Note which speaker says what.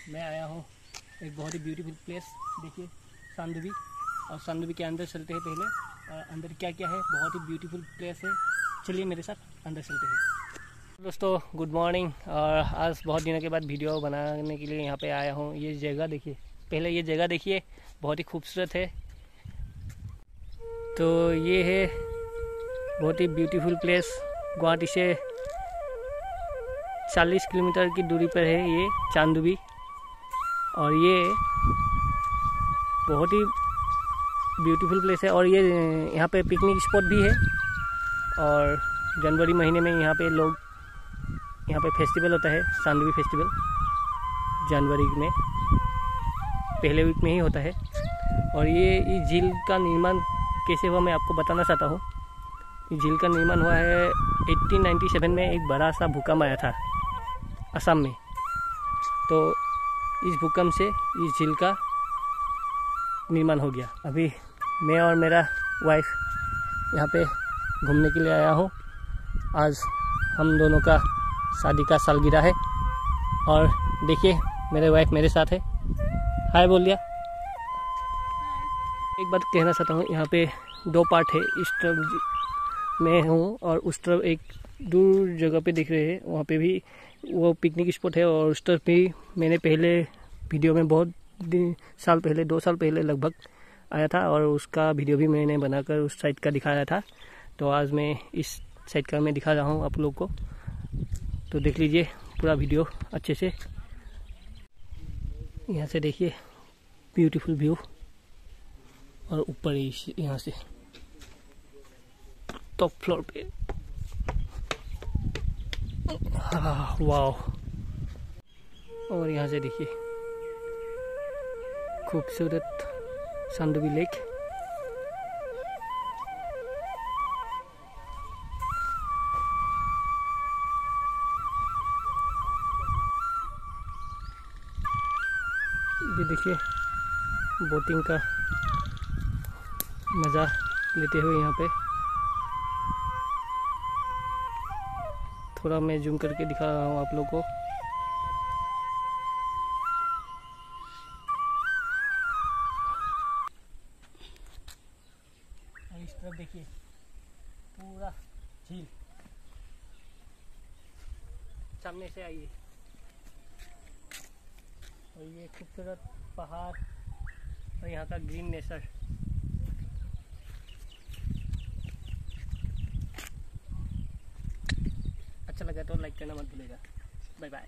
Speaker 1: मैं आया हूँ एक बहुत ही ब्यूटीफुल प्लेस। देखिए सांदुबी, और सांदुबी के अंदर चलते हैं पहले, और अंदर क्या क्या है। बहुत ही ब्यूटीफुल प्लेस है, चलिए मेरे साथ अंदर चलते हैं। दोस्तों गुड मॉर्निंग, और आज बहुत दिनों के बाद वीडियो बनाने के लिए यहाँ पे आया हूँ। ये जगह देखिए, पहले ये जगह देखिए, बहुत ही खूबसूरत है। तो ये है बहुत ही ब्यूटीफुल प्लेस, गुवाहाटी से 40 किलोमीटर की दूरी पर है ये चांदुबी। और ये बहुत ही ब्यूटीफुल प्लेस है, और ये यहाँ पे पिकनिक स्पॉट भी है। और जनवरी महीने में यहाँ पे लोग, यहाँ पे फेस्टिवल होता है, चांदुबी फेस्टिवल, जनवरी में पहले वीक में ही होता है। और ये इस झील का निर्माण कैसे हुआ मैं आपको बताना चाहता हूँ। इस झील का निर्माण हुआ है 1897 में। एक बड़ा सा भूकंप आया था असम में, तो इस भूकंप से इस झील का निर्माण हो गया। अभी मैं और मेरा वाइफ यहाँ पे घूमने के लिए आया हूँ। आज हम दोनों का शादी का सालगिरह है, और देखिए मेरे वाइफ मेरे साथ है। हाय बोल दिया। एक बात कहना चाहता हूँ, यहाँ पे 2 पार्ट है। इस तरफ मैं हूँ और उस तरफ एक दूर जगह पे दिख रहे हैं, वहाँ पे भी वो पिकनिक स्पॉट है। और उस तरफ भी मैंने पहले वीडियो में बहुत साल पहले, 2 साल पहले लगभग आया था, और उसका वीडियो भी मैंने बनाकर उस साइड का दिखाया था। तो आज मैं इस साइड का मैं दिखा रहा हूँ आप लोग को, तो देख लीजिए पूरा वीडियो अच्छे से। यहाँ से देखिए ब्यूटीफुल व्यू, और ऊपर यहाँ से टॉप फ्लोर पे, वाह। और यहाँ से देखिए खूबसूरत सांदुबी लेक। ये देखिए बोटिंग का मज़ा लेते हुए यहाँ पे, थोड़ा मैं जूम करके दिखा रहा हूँ आप लोग को। इस तरफ देखिए पूरा झील, सामने से आइए। और ये खूबसूरत पहाड़ और यहाँ का ग्रीन नेचर। अच्छा लगा तो लाइक करना मत भूलिएगा। Bye bye.